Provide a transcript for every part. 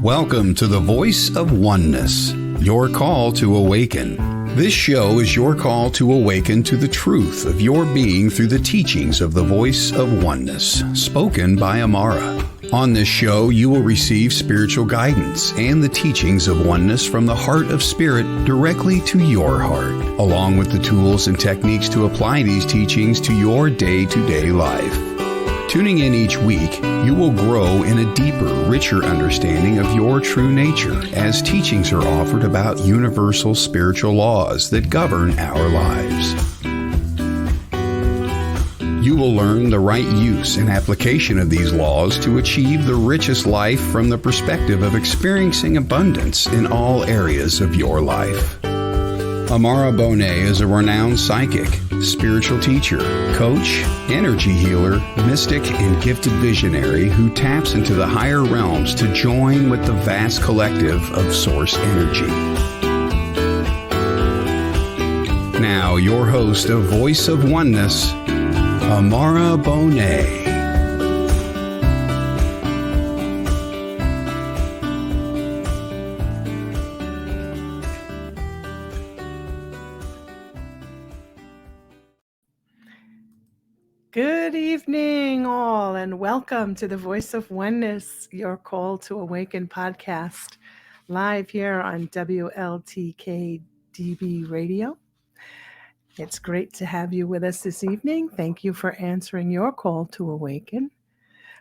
Welcome to the Voice of Oneness, your call to awaken. This show is your call to awaken to the truth of your being through the teachings of the Voice of Oneness, spoken by Aumara. On this show, you will receive spiritual guidance and the teachings of oneness from the heart of spirit directly to your heart, along with the tools and techniques to apply these teachings to your day-to-day life. Tuning in each week, you will grow in a deeper, richer understanding of your true nature as teachings are offered about universal spiritual laws that govern our lives. You will learn the right use and application of these laws to achieve the richest life from the perspective of experiencing abundance in all areas of your life. Aumara is a renowned psychic, spiritual teacher, coach, energy healer, mystic, and gifted visionary who taps into the higher realms to join with the vast collective of source energy. Now, your host of Voice of Oneness, Aumara. Good evening, all, and welcome to the Voice of Oneness, your call to awaken podcast, live here on WLTK DB Radio. It's great to have you with us this evening. Thank you for answering your call to awaken.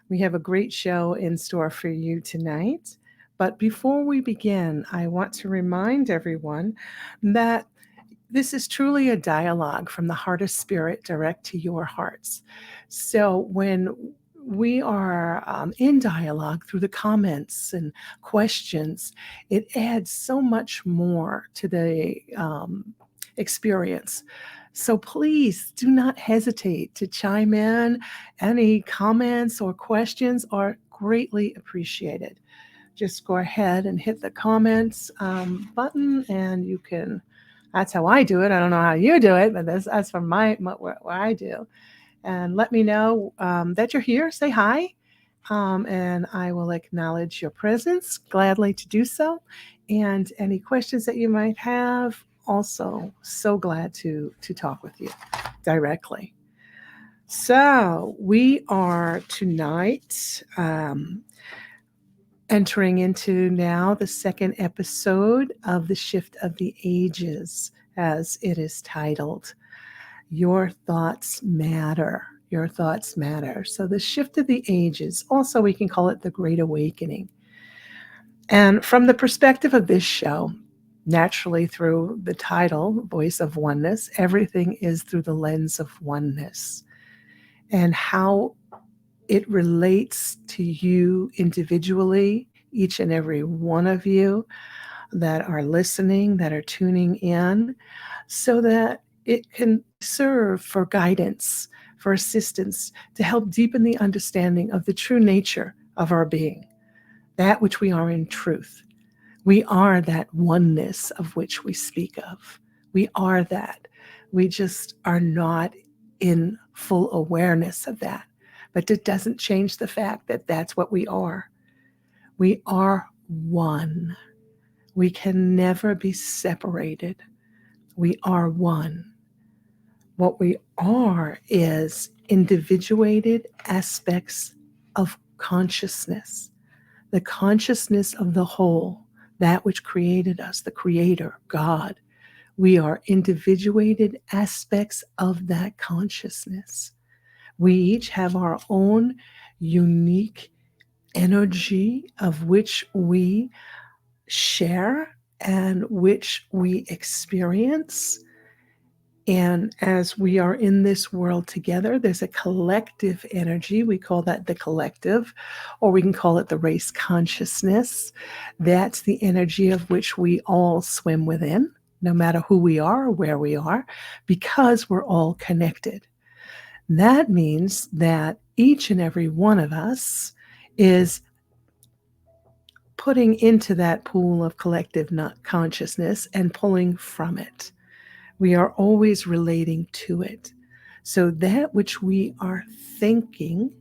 We have a great show in store for you tonight. But before we begin, I want to remind everyone that this is truly a dialogue from the heart of spirit direct to your hearts. So when we are in dialogue through the comments and questions, it adds so much more to the experience. So please do not hesitate to chime in. Any comments or questions are greatly appreciated. Just go ahead and hit the comments button, and you can. That's how I do it. I don't know how you do it, but that's from what I do. And let me know that you're here. Say hi, and I will acknowledge your presence. Gladly to do so. And any questions that you might have, also so glad to talk with you directly. So we are tonight entering into now the second episode of The Shift of the Ages, as it is titled. Your thoughts matter. Your thoughts matter. So the shift of the ages, also we can call it the Great Awakening. And from the perspective of this show, naturally through the title, Voice of Oneness, everything is through the lens of oneness and how it relates to you individually, each and every one of you that are listening, that are tuning in, so that it can serve for guidance, for assistance, to help deepen the understanding of the true nature of our being, that which we are in truth. We are that oneness of which we speak of. We are that. We just are not in full awareness of that. But it doesn't change the fact that that's what we are. We are one. We can never be separated. We are one. What we are is individuated aspects of consciousness, the consciousness of the whole, that which created us, the Creator, God. We are individuated aspects of that consciousness. We each have our own unique energy of which we share and which we experience. And as we are in this world together, there's a collective energy. We call that the collective, or we can call it the race consciousness. That's the energy of which we all swim within, no matter who we are or where we are, because we're all connected. That means that each and every one of us is putting into that pool of collective consciousness and pulling from it. We are always relating to it. So that which we are thinking,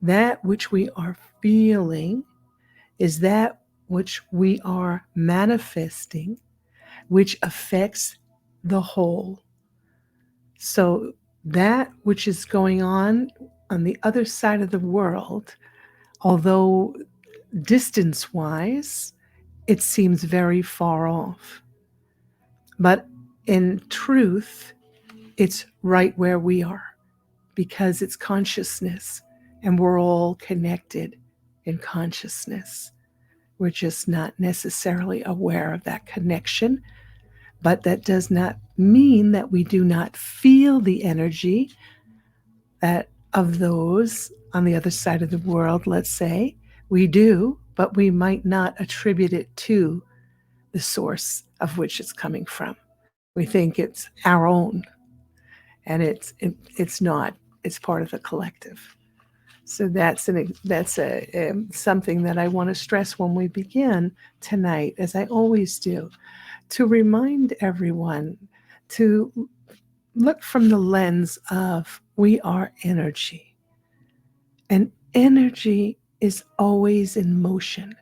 that which we are feeling, is that which we are manifesting, which affects the whole. So that which is going on the other side of the world, although distance wise, it seems very far off. But in truth, it's right where we are because it's consciousness and we're all connected in consciousness. We're just not necessarily aware of that connection, but that does not mean that we do not feel the energy that of those on the other side of the world, let's say. We do, but we might not attribute it to the source of which it's coming from. We think it's our own, and it's not. It's part of the collective. So that's something that I want to stress when we begin tonight, as I always do, to remind everyone to look from the lens of we are energy. And energy is always in motion.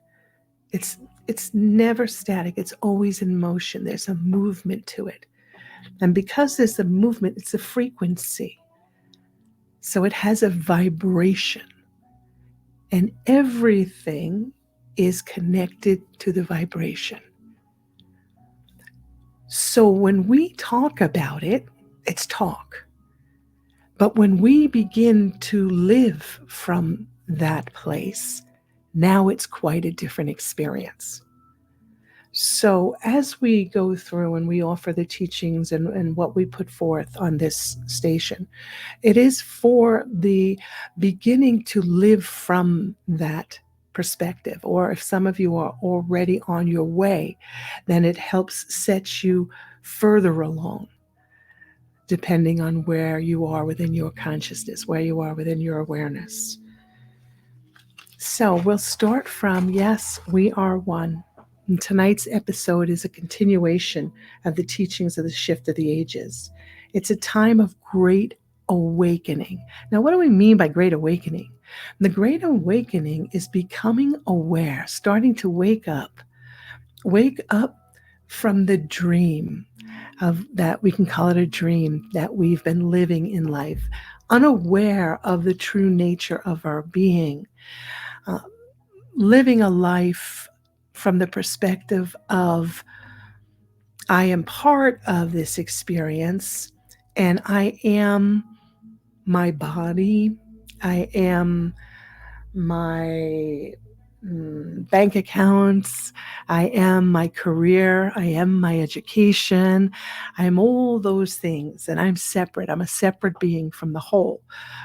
It's never static. It's always in motion. There's a movement to it. And because there's a movement, it's a frequency. So it has a vibration. And everything is connected to the vibration. So when we talk about it, it's talk. But when we begin to live from that place, now it's quite a different experience. So as we go through and we offer the teachings and what we put forth on this station, it is for the beginning to live from that perspective. Or if some of you are already on your way, then it helps set you further along, depending on where you are within your consciousness, where you are within your awareness. So we'll start from, yes, we are one. And tonight's episode is a continuation of the teachings of the shift of the ages. It's a time of great awakening. Now, what do we mean by great awakening? The great awakening is becoming aware, starting to wake up from the dream of that, we can call it a dream, that we've been living in life, unaware of the true nature of our being, living a life from the perspective of, I am part of this experience and I am my body, I am my bank accounts, I am my career, I am my education, I am all those things, and I'm separate. I'm a separate being from the whole.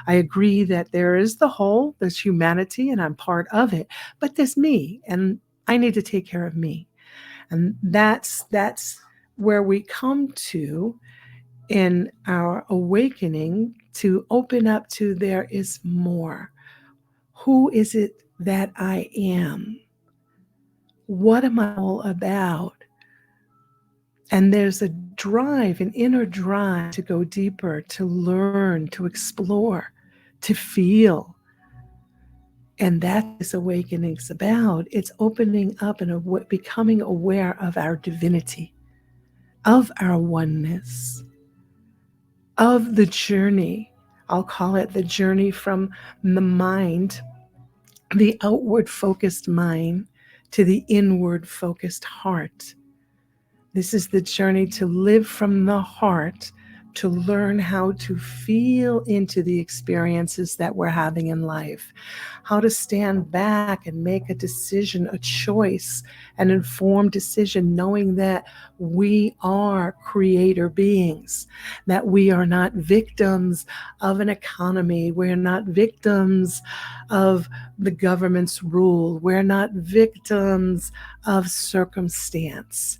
I agree that there is the whole, there's humanity, and I'm part of it, but there's me, and I need to take care of me. And that's where we come to in our awakening, to open up to there is more. Who is it that I am? What am I all about? And there's a drive, an inner drive to go deeper, to learn, to explore, to feel. And that's what this awakening is about. It's opening up and becoming aware of our divinity, of our oneness, of the journey. I'll call it the journey from the mind, the outward focused mind, to the inward focused heart. This is the journey to live from the heart, to learn how to feel into the experiences that we're having in life, how to stand back and make a decision, a choice, an informed decision, knowing that we are creator beings, that we are not victims of an economy, we're not victims of the government's rule, we're not victims of circumstance.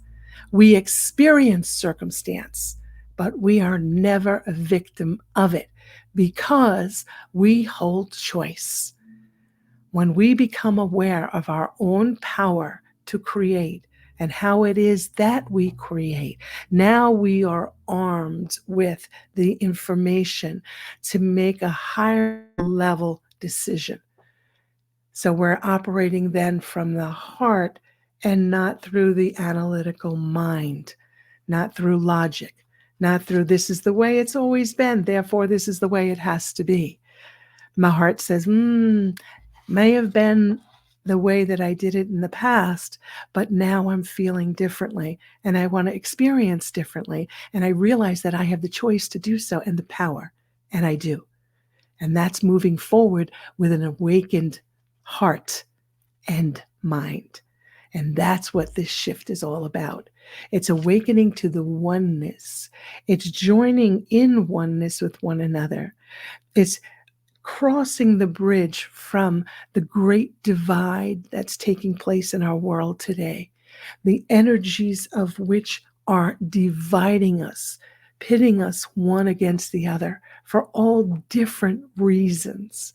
We experience circumstance, but we are never a victim of it because we hold choice. When we become aware of our own power to create and how it is that we create, now we are armed with the information to make a higher level decision. So we're operating then from the heart and not through the analytical mind, not through logic, not through this is the way it's always been, therefore this is the way it has to be. My heart says, may have been the way that I did it in the past, but now I'm feeling differently and I want to experience differently. And I realize that I have the choice to do so and the power, and I do. And that's moving forward with an awakened heart and mind. And that's what this shift is all about. It's awakening to the oneness. It's joining in oneness with one another. It's crossing the bridge from the great divide that's taking place in our world today, the energies of which are dividing us, pitting us one against the other for all different reasons.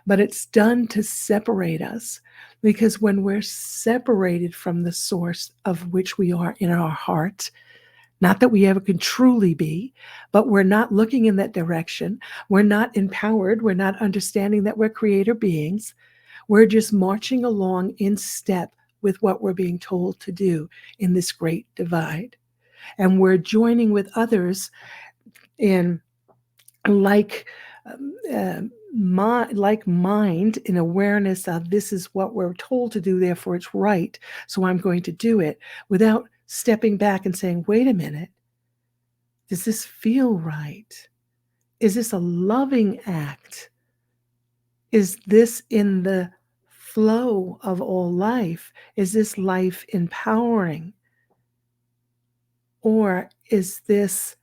But it's done to separate us, because when we're separated from the source of which we are in our heart, not that we ever can truly be, but we're not looking in that direction. We're not empowered. We're not understanding that we're creator beings. We're just marching along in step with what we're being told to do in this great divide. And we're joining with others in like mind, in awareness of this is what we're told to do, therefore it's right, so I'm going to do it, without stepping back and saying, wait a minute, does this feel right? Is this a loving act? Is this in the flow of all life? Is this life empowering? Or is this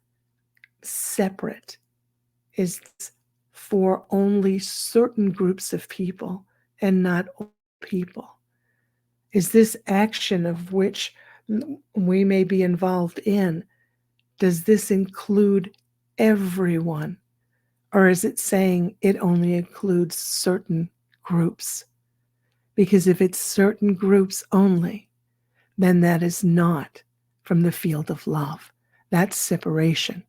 separate? Is this for only certain groups of people and not all people? Is this action of which we may be involved in, does this include everyone? Or is it saying it only includes certain groups? Because if it's certain groups only, then that is not from the field of love. That's separation.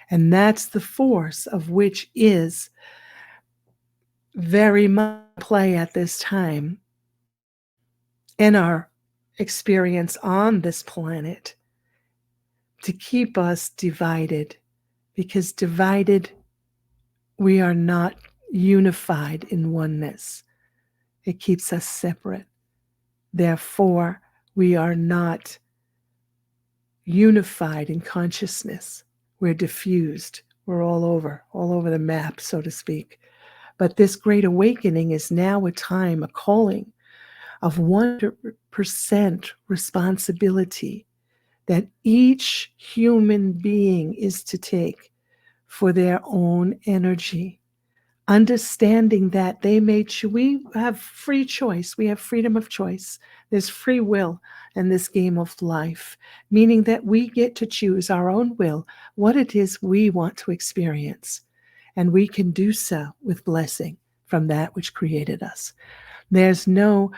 And that's the force of which is very much play at this time in our experience on this planet, to keep us divided, because divided, we are not unified in oneness. It keeps us separate. Therefore, we are not unified in consciousness. We're diffused. We're all over the map, so to speak. But this great awakening is now a time, a calling of 100% responsibility that each human being is to take for their own energy, understanding that we have free choice, we have freedom of choice, there's free will in this game of life, meaning that we get to choose our own will, what it is we want to experience, and we can do so with blessing from that which created us. There's no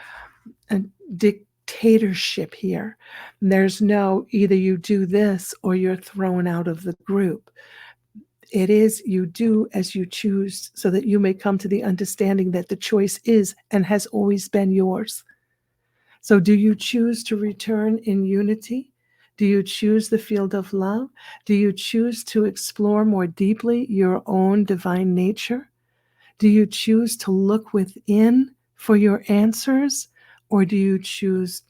dictatorship here. There's no either you do this or you're thrown out of the group. It is you do as you choose, so that you may come to the understanding that the choice is and has always been yours. So do you choose to return in unity? Do you choose the field of love? Do you choose to explore more deeply your own divine nature? Do you choose to look within for your answers? Or do you choose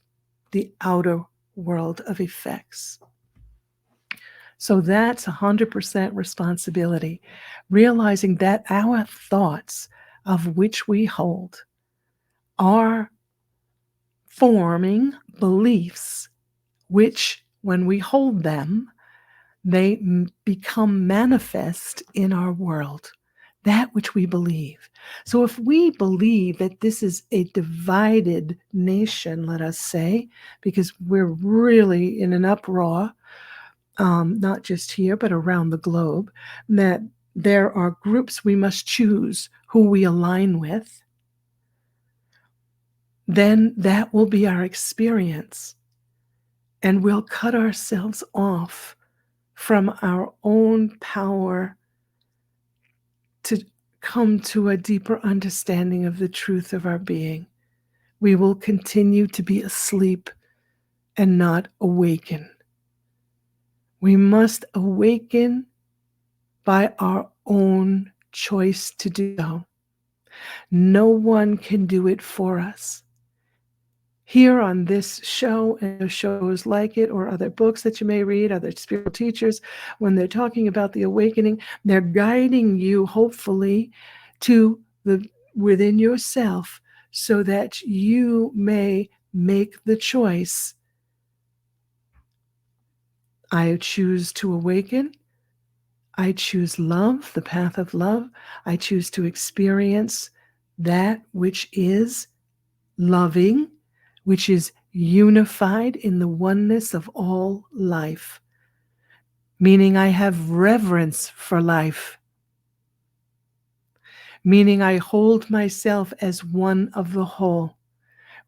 the outer world of effects? So that's 100% responsibility, realizing that our thoughts, of which we hold, are forming beliefs, which, when we hold them, they become manifest in our world, that which we believe. So if we believe that this is a divided nation, let us say, because we're really in an uproar, not just here, but around the globe, that there are groups we must choose who we align with, then that will be our experience. And we'll cut ourselves off from our own power to come to a deeper understanding of the truth of our being. We will continue to be asleep and not awaken. We must awaken by our own choice to do so. No one can do it for us. Here on this show and shows like it, or other books that you may read, other spiritual teachers, when they're talking about the awakening, they're guiding you, hopefully, to the within yourself so that you may make the choice. I choose to awaken. I choose love, the path of love. I choose to experience that which is loving, which is unified in the oneness of all life, meaning I have reverence for life, meaning I hold myself as one of the whole,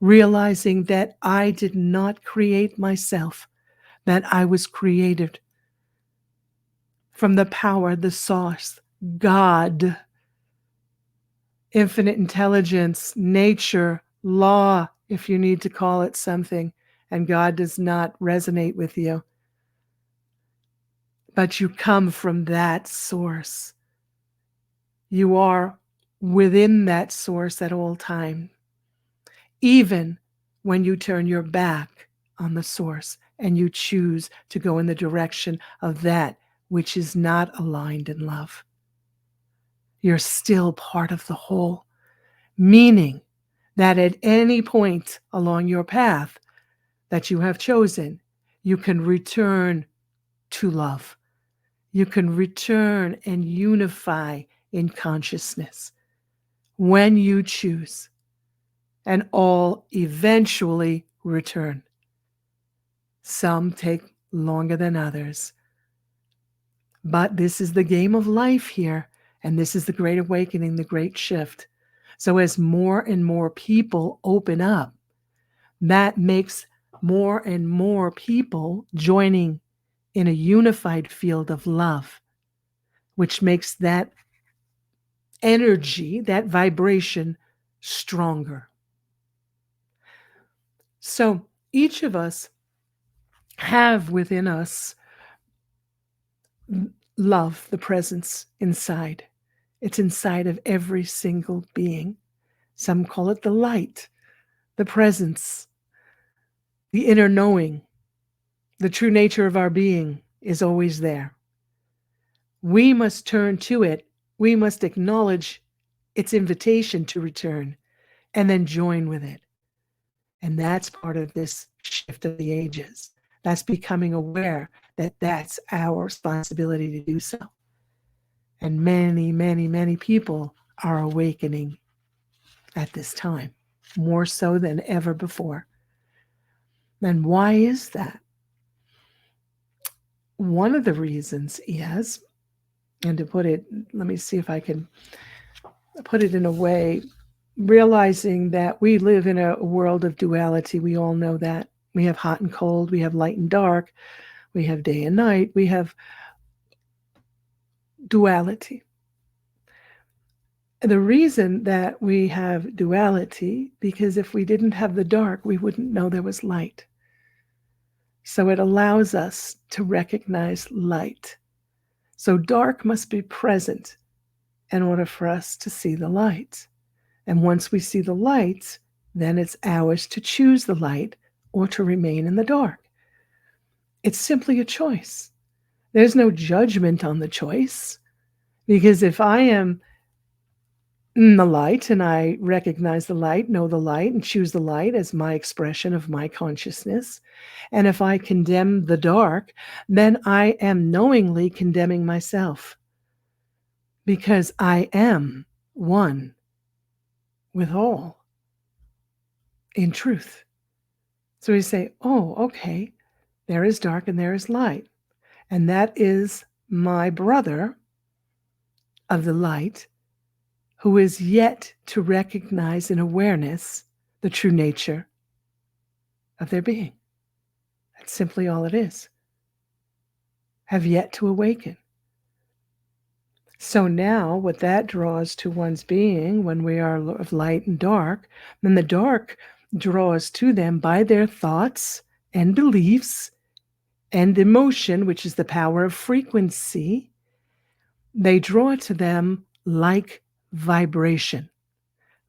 realizing that I did not create myself, that I was created from the power, the source, God, infinite intelligence, nature, law, if you need to call it something, and God does not resonate with you. But you come from that source. You are within that source at all times, even when you turn your back on the source and you choose to go in the direction of that which is not aligned in love. You're still part of the whole, meaning that at any point along your path that you have chosen, you can return to love. You can return and unify in consciousness when you choose, and all eventually return. Some take longer than others, but this is the game of life here, and this is the great awakening, the great shift. So as more and more people open up, that makes more and more people joining in a unified field of love, which makes that energy, that vibration, stronger. So each of us have within us love, the presence inside. It's inside of every single being. Some call it the light, the presence, the inner knowing. The true nature of our being is always there. We must turn to it. We must acknowledge its invitation to return and then join with it. And that's part of this shift of the ages. That's becoming aware that that's our responsibility to do so. And many, many, many people are awakening at this time, more so than ever before. And why is that? One of the reasons is, and to put it, let me see if I can put it in a way, realizing that we live in a world of duality. We all know that. We have hot and cold, we have light and dark, we have day and night, we have duality. The reason that we have duality, because if we didn't have the dark, we wouldn't know there was light. So it allows us to recognize light. So dark must be present in order for us to see the light. And once we see the light, then it's ours to choose the light or to remain in the dark. It's simply a choice. There's no judgment on the choice, because if I am in the light and I recognize the light, know the light, and choose the light as my expression of my consciousness, and if I condemn the dark, then I am knowingly condemning myself, because I am one with all in truth. So we say, oh, okay, there is dark and there is light. And that is my brother of the light who is yet to recognize in awareness the true nature of their being. That's simply all it is. Have yet to awaken. So now what that draws to one's being when we are of light and dark, then the dark draws to them by their thoughts and beliefs and emotion, which is the power of frequency, they draw to them like vibration,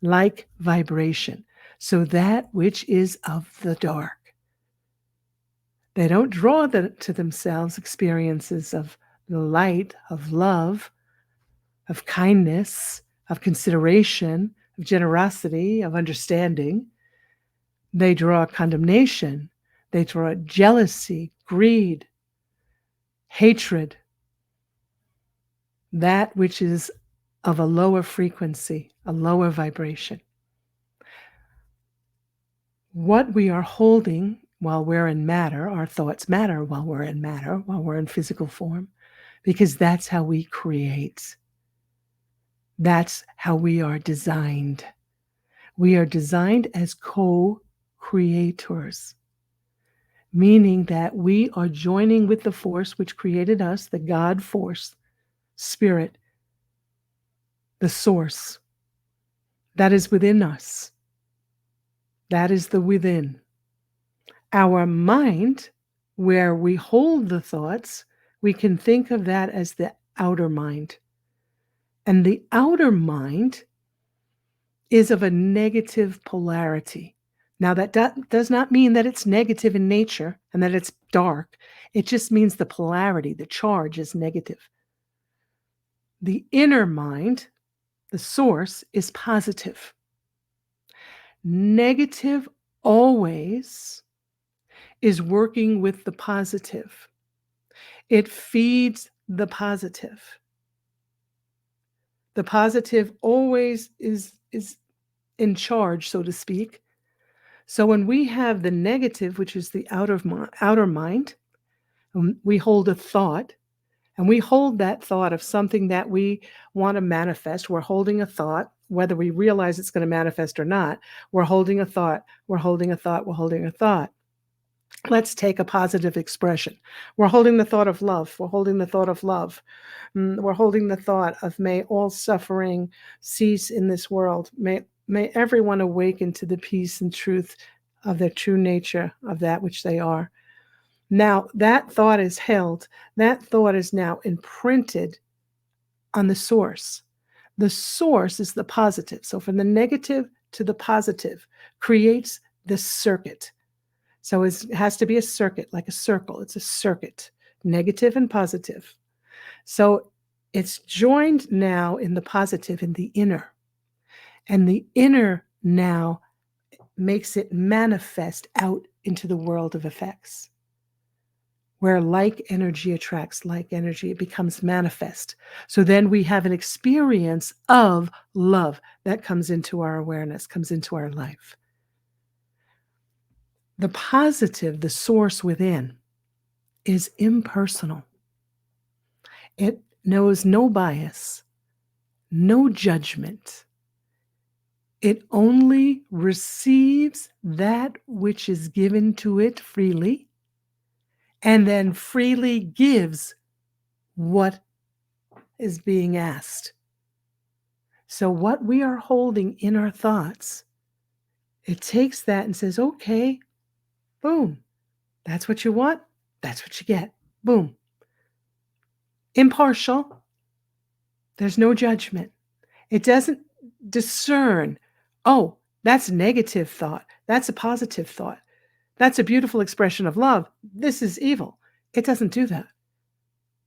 like vibration. So that which is of the dark. They don't draw to themselves experiences of the light, of love, of kindness, of consideration, of generosity, of understanding. They draw condemnation. They draw jealousy, greed, hatred, that which is of a lower frequency, a lower vibration. What we are holding while we're in matter, our thoughts matter while we're in matter, while we're in physical form, because that's how we create. That's how we are designed. We are designed as co-creators, meaning that we are joining with the force which created us, the God force, spirit, the source that is within us. That is the within. Our mind, where we hold the thoughts, we can think of that as the outer mind. And the outer mind is of a negative polarity. Now, that does not mean that it's negative in nature and that it's dark. It just means the polarity, the charge is negative. The inner mind, the source, is positive. Negative always is working with the positive. It feeds the positive. The positive always is in charge, so to speak. So when we have the negative, which is the outer mind, we hold a thought, and we hold that thought of something that we want to manifest. We're holding a thought, whether we realize it's going to manifest or not. We're holding a thought. We're holding a thought. We're holding a thought. Let's take a positive expression. We're holding the thought of love. We're holding the thought of love. We're holding the thought of may all suffering cease in this world. May everyone awaken to the peace and truth of their true nature, of that which they are. Now, that thought is held. That thought is now imprinted on the source. The source is the positive. So from the negative to the positive creates this circuit. So it has to be a circuit, like a circle. It's a circuit, negative and positive. So it's joined now in the positive, in the inner. And the inner now makes it manifest out into the world of effects, where like energy attracts like energy. It becomes manifest. So then we have an experience of love that comes into our awareness, comes into our life. The positive, the source within, is impersonal. It knows no bias, no judgment. It only receives that which is given to it freely, and then freely gives what is being asked. So what we are holding in our thoughts, it takes that and says, okay, boom, that's what you want, that's what you get, boom. Impartial, there's no judgment. It doesn't discern, oh, that's a negative thought, that's a positive thought, that's a beautiful expression of love, this is evil. It doesn't do that.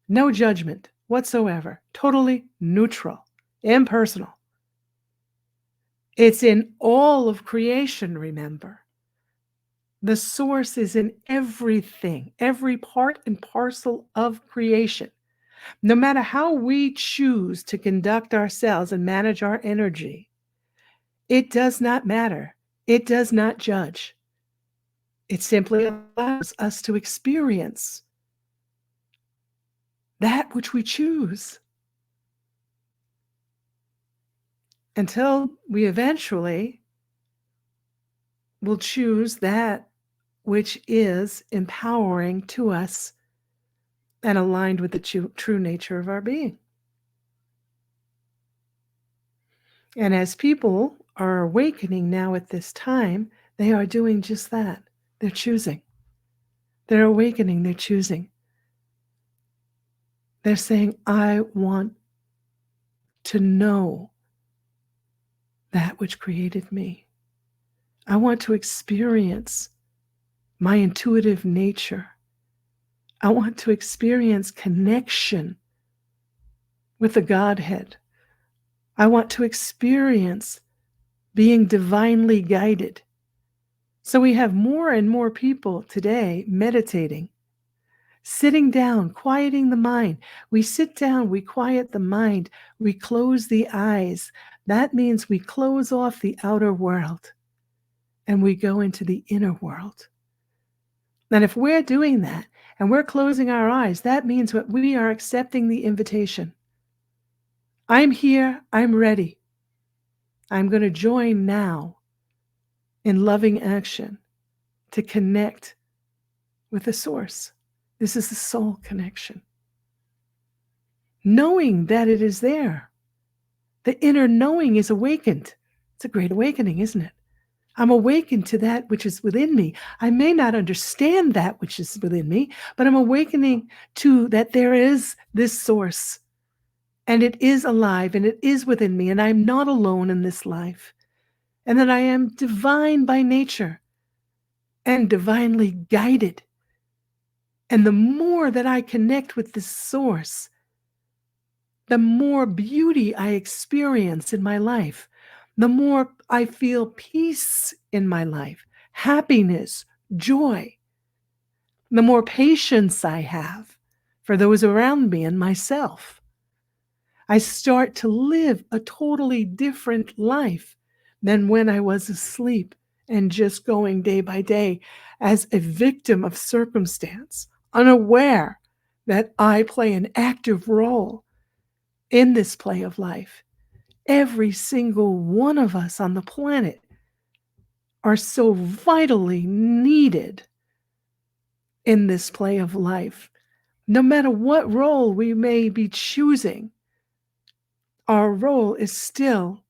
No judgment whatsoever, totally neutral, impersonal. It's in all of creation, remember. The source is in everything, every part and parcel of creation. No matter how we choose to conduct ourselves and manage our energy, it does not matter. It does not judge. It simply allows us to experience that which we choose until we eventually will choose that which is empowering to us and aligned with the true nature of our being. And as people are awakening now at this time, they are doing just that. They're choosing. They're awakening, they're choosing. They're saying, I want to know that which created me. I want to experience my intuitive nature. I want to experience connection with the Godhead. I want to experience being divinely guided. So we have more and more people today meditating, sitting down, quieting the mind. We sit down, we quiet the mind, we close the eyes. That means we close off the outer world and we go into the inner world. And if we're doing that and we're closing our eyes, that means that we are accepting the invitation. I'm here, I'm ready. I'm going to join now in loving action to connect with the source. This is the soul connection. Knowing that it is there. The inner knowing is awakened. It's a great awakening, isn't it? I'm awakened to that which is within me. I may not understand that which is within me, but I'm awakening to that there is this source, and it is alive, and it is within me, and I'm not alone in this life, and that I am divine by nature and divinely guided. And the more that I connect with this source, the more beauty I experience in my life, the more I feel peace in my life, happiness, joy, the more patience I have for those around me and myself. I start to live a totally different life than when I was asleep and just going day by day as a victim of circumstance, unaware that I play an active role in this play of life. Every single one of us on the planet are so vitally needed in this play of life. No matter what role we may be choosing, our role is still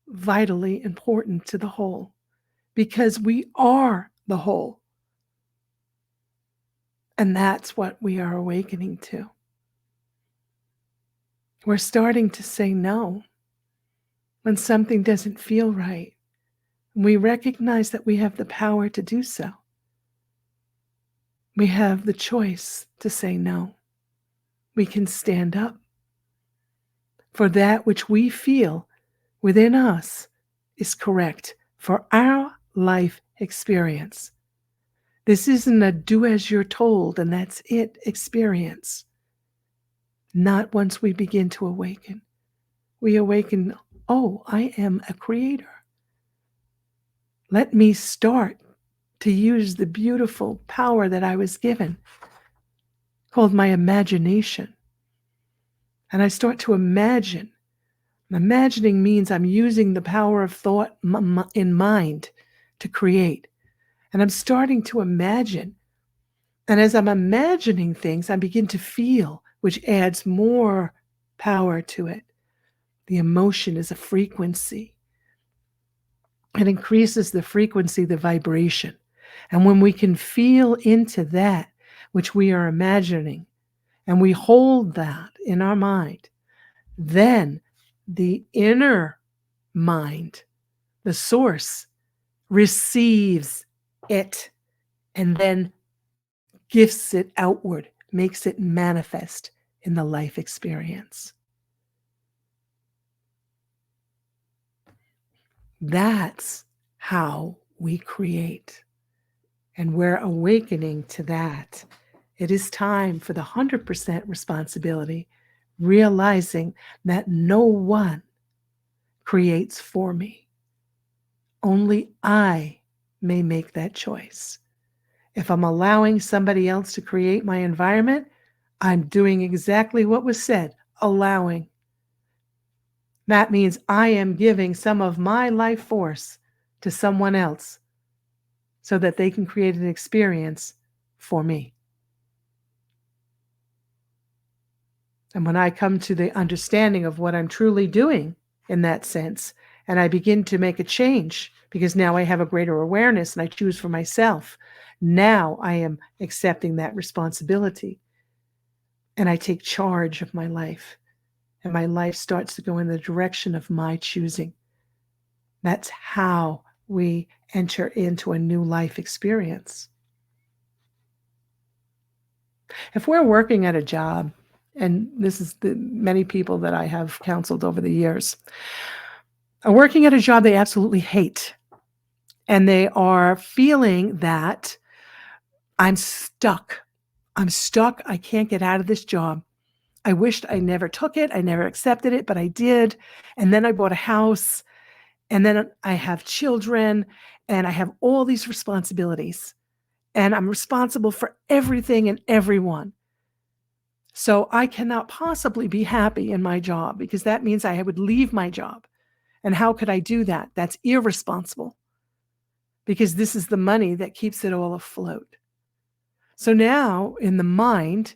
vitally important to the whole because we are the whole. And that's what we are awakening to. We're starting to say no when something doesn't feel right. We recognize that we have the power to do so. We have the choice to say no. We can stand up for that which we feel within us is correct for our life experience. This isn't a do as you're told and that's it experience. Not once we begin to awaken. We awaken, oh, I am a creator. Let me start to use the beautiful power that I was given, called my imagination. And I start to imagine. Imagining means I'm using the power of thought in mind to create. And I'm starting to imagine. And as I'm imagining things, I begin to feel, which adds more power to it. The emotion is a frequency. It increases the frequency, the vibration. And when we can feel into that which we are imagining, and we hold that in our mind, then the inner mind, the source, receives it and then gifts it outward, makes it manifest in the life experience. That's how we create. And we're awakening to that. It is time for the 100% responsibility, realizing that no one creates for me. Only I may make that choice. If I'm allowing somebody else to create my environment, I'm doing exactly what was said, allowing. That means I am giving some of my life force to someone else so that they can create an experience for me. And when I come to the understanding of what I'm truly doing in that sense, and I begin to make a change because now I have a greater awareness and I choose for myself. Now I am accepting that responsibility and I take charge of my life, and my life starts to go in the direction of my choosing. That's how we enter into a new life experience. If we're working at a job, and this is the many people that I have counseled over the years, are working at a job they absolutely hate, and they are feeling that I'm stuck. I'm stuck. I can't get out of this job. I wished I never took it. I never accepted it, but I did. And then I bought a house, and then I have children, and I have all these responsibilities, and I'm responsible for everything and everyone. So I cannot possibly be happy in my job because that means I would leave my job. And how could I do that? That's irresponsible because this is the money that keeps it all afloat. So now in the mind,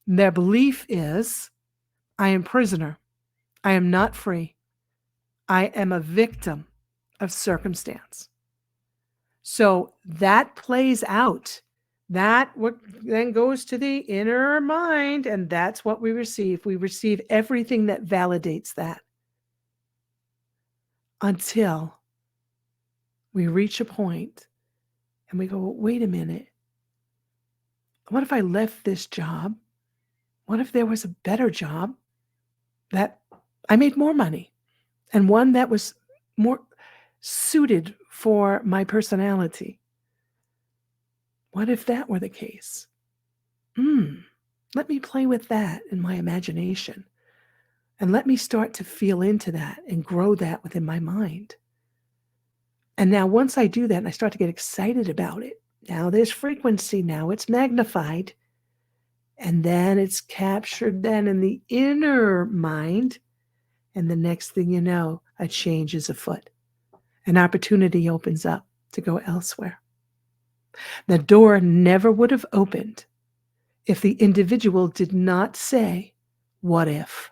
their belief is, I am prisoner. I am not free. I am a victim of circumstance. So that plays out. That what then goes to the inner mind, and that's what we receive. We receive everything that validates that until we reach a point and we go, wait a minute. What if I left this job? What if there was a better job that I made more money and one that was more suited for my personality? What if that were the case? Let me play with that in my imagination and let me start to feel into that and grow that within my mind. And now once I do that and I start to get excited about it, now there's frequency, now it's magnified, and then it's captured then in the inner mind. And the next thing you know, a change is afoot. An opportunity opens up to go elsewhere. The door never would have opened if the individual did not say, what if?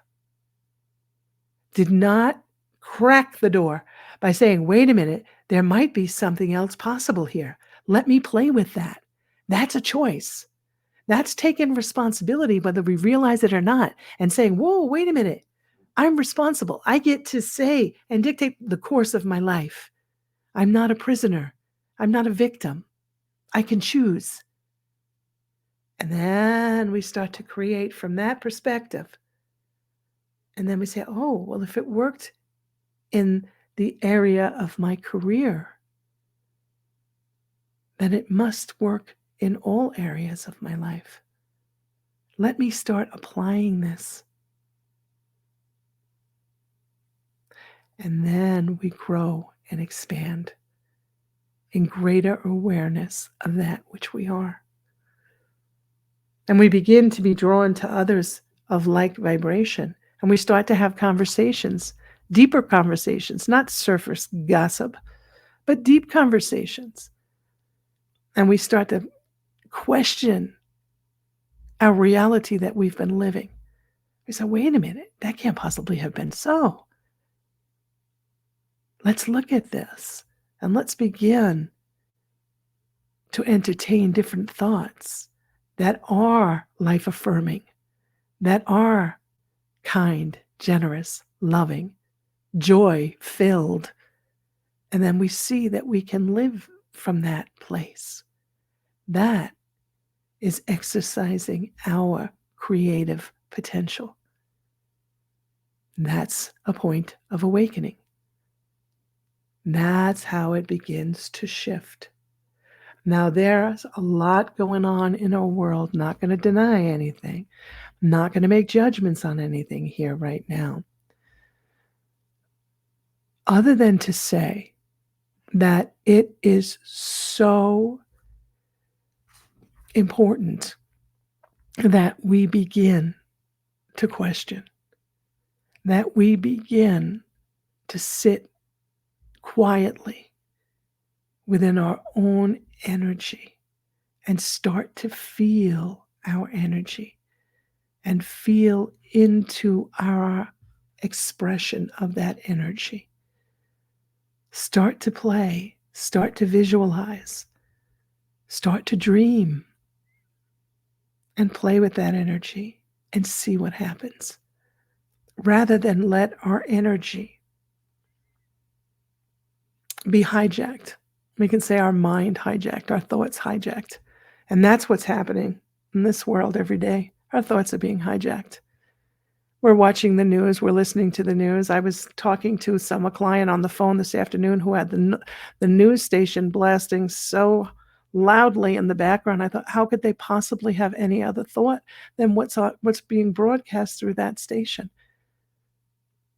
Did not crack the door by saying, wait a minute, there might be something else possible here. Let me play with that. That's a choice. That's taking responsibility, whether we realize it or not, and saying, whoa, wait a minute. I'm responsible. I get to say and dictate the course of my life. I'm not a prisoner. I'm not a victim. I can choose. And then we start to create from that perspective. And then we say, oh, well, if it worked in the area of my career, then it must work in all areas of my life. Let me start applying this. And then we grow and expand in greater awareness of that which we are. And we begin to be drawn to others of like vibration. And we start to have conversations, deeper conversations, not surface gossip, but deep conversations. And we start to question our reality that we've been living. We say, wait a minute, that can't possibly have been so. Let's look at this and let's begin to entertain different thoughts that are life affirming, that are kind, generous, loving, joy filled. And then we see that we can live from that place. That is exercising our creative potential. That's a point of awakening. That's how it begins to shift. Now, there's a lot going on in our world, not going to deny anything, not going to make judgments on anything here right now, other than to say that it is so important that we begin to question, that we begin to sit quietly within our own energy and start to feel our energy and feel into our expression of that energy. Start to play, start to visualize, start to dream, and play with that energy and see what happens. Rather than let our energy be hijacked. We can say our mind hijacked, our thoughts hijacked. And that's what's happening in this world every day. Our thoughts are being hijacked. We're watching the news. We're listening to the news. I was talking to a client on the phone this afternoon who had the news station blasting so loudly in the background. I thought, how could they possibly have any other thought than what's being broadcast through that station?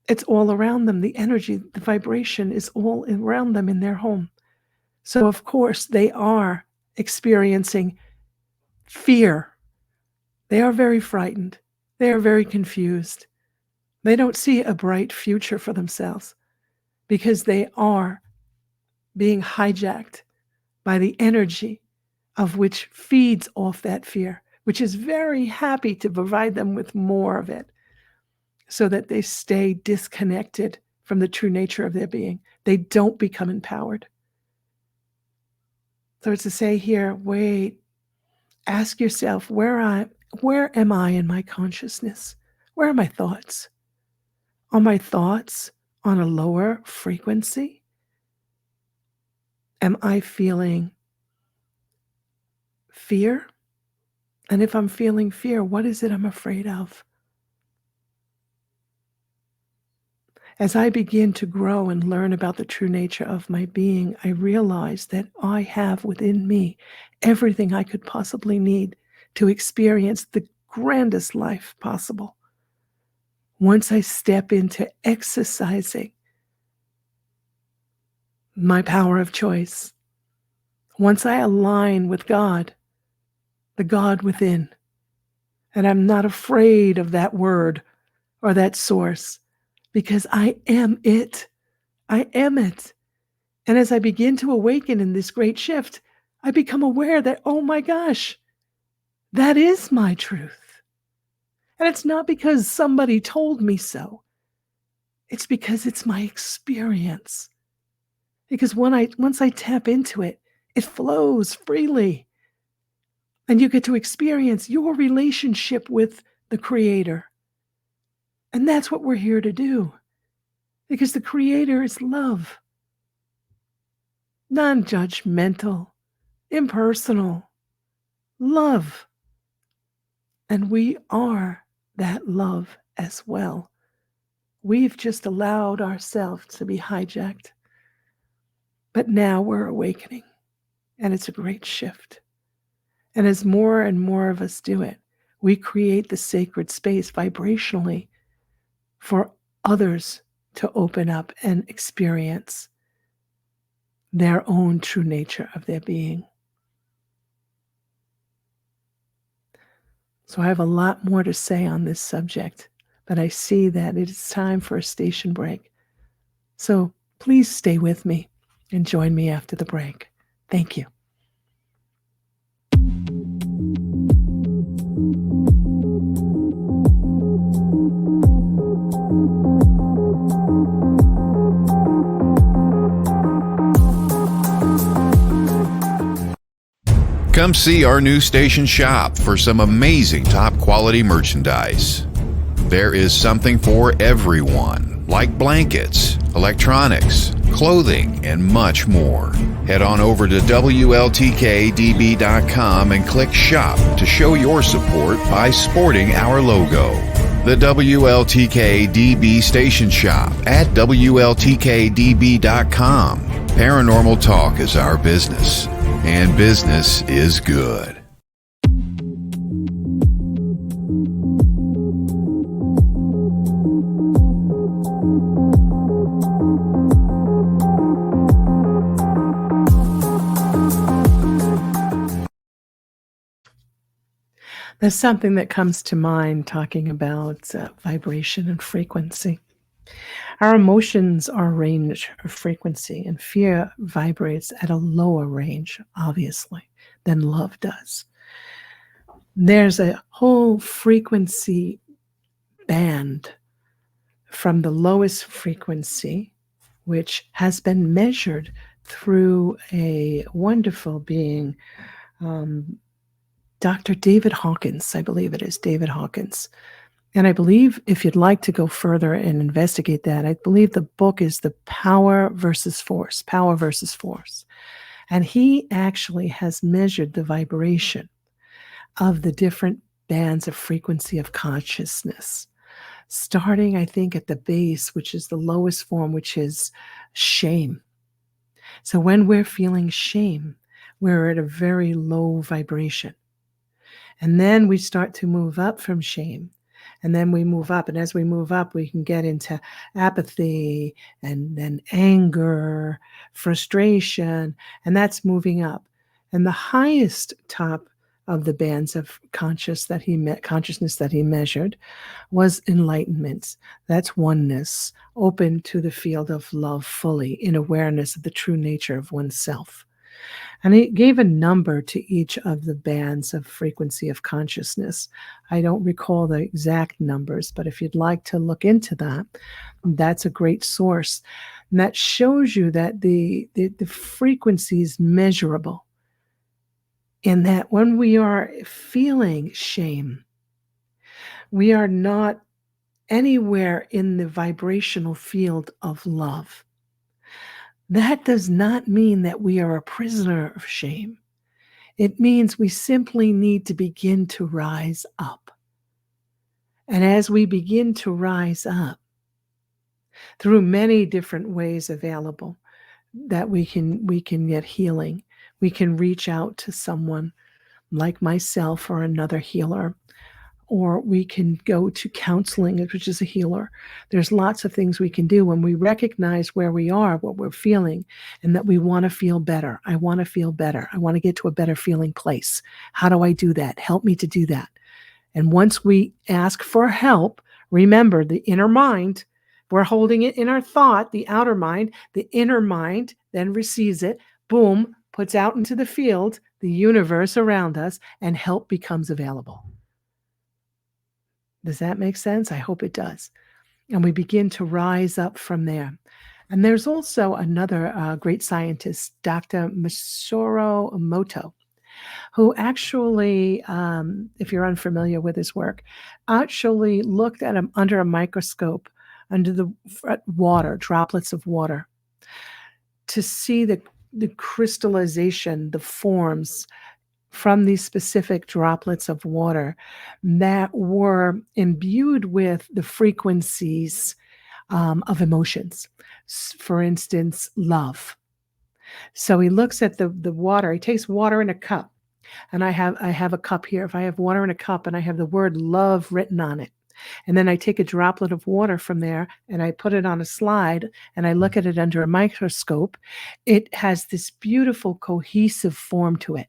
It's all around them. The energy, the vibration is all around them in their home. So, of course, they are experiencing fear. They are very frightened. They are very confused. They don't see a bright future for themselves because they are being hijacked by the energy of which feeds off that fear, which is very happy to provide them with more of it so that they stay disconnected from the true nature of their being. They don't become empowered. So it's to say here, wait, ask yourself, where am I in my consciousness? Where are my thoughts? Are my thoughts on a lower frequency? Am I feeling fear? And if I'm feeling fear, what is it I'm afraid of? As I begin to grow and learn about the true nature of my being, I realize that I have within me everything I could possibly need to experience the grandest life possible. Once I step into exercising my power of choice, once I align with God, the God within, and I'm not afraid of that word or that source, because I am it. I am it. And as I begin to awaken in this great shift, I become aware that, oh my gosh, that is my truth. And it's not because somebody told me so. It's because it's my experience. Because once I tap into it, it flows freely. And you get to experience your relationship with the Creator. And that's what we're here to do. Because the Creator is love. Non-judgmental, impersonal, love. And we are that love as well. We've just allowed ourselves to be hijacked. But now we're awakening. And it's a great shift. And as more and more of us do it, we create the sacred space vibrationally for others to open up and experience their own true nature of their being. So I have a lot more to say on this subject, but I see that it is time for a station break. So please stay with me and join me after the break. Thank you. Come see our new station shop for some amazing top quality merchandise. There is something for everyone, like blankets, electronics, clothing, and much more. Head on over to WLTKDB.com and click Shop to show your support by sporting our logo. The WLTKDB Station Shop at WLTKDB.com. Paranormal Talk is our business, and business is good. There's something that comes to mind talking about vibration and frequency. Our emotions are a range of frequency, and fear vibrates at a lower range, obviously, than love does. There's a whole frequency band from the lowest frequency, which has been measured through a wonderful being, Dr. David Hawkins, I believe it is David Hawkins. And I believe if you'd like to go further and investigate that, I believe the book is The Power versus Force, Power versus Force. And he actually has measured the vibration of the different bands of frequency of consciousness, starting, I think, at the base, which is the lowest form, which is shame. So when we're feeling shame, we're at a very low vibration. And then we start to move up from shame. And then we move up. And as we move up, we can get into apathy and then anger, frustration, and that's moving up. And the highest top of the bands of consciousness that he measured was enlightenment. That's oneness, open to the field of love fully, in awareness of the true nature of oneself. And he gave a number to each of the bands of frequency of consciousness. I don't recall the exact numbers, but if you'd like to look into that, that's a great source. And that shows you that the frequency is measurable, in that when we are feeling shame, we are not anywhere in the vibrational field of love. That does not mean that we are a prisoner of shame. It means we simply need to begin to rise up. And as we begin to rise up, through many different ways available, that we can get healing. We can reach out to someone like myself or another healer, or we can go to counseling, which is a healer. There's lots of things we can do when we recognize where we are, what we're feeling, and that we want to feel better. I want to feel better. I want to get to a better feeling place. How do I do that? Help me to do that. And once we ask for help, remember the inner mind, we're holding it in our thought, the outer mind, the inner mind then receives it, boom, puts out into the field, the universe around us, and help becomes available. Does that make sense? I hope it does. And we begin to rise up from there. And there's also another great scientist, Dr. Masaru Emoto, who actually, if you're unfamiliar with his work, actually looked at him under a microscope, under the water, droplets of water, to see the crystallization, the forms from these specific droplets of water that were imbued with the frequencies of emotions. For instance, love. So he looks at the water. He takes water in a cup, and I have a cup here. If I have water in a cup and I have the word love written on it, and then I take a droplet of water from there and I put it on a slide and I look at it under a microscope, it has this beautiful cohesive form to it.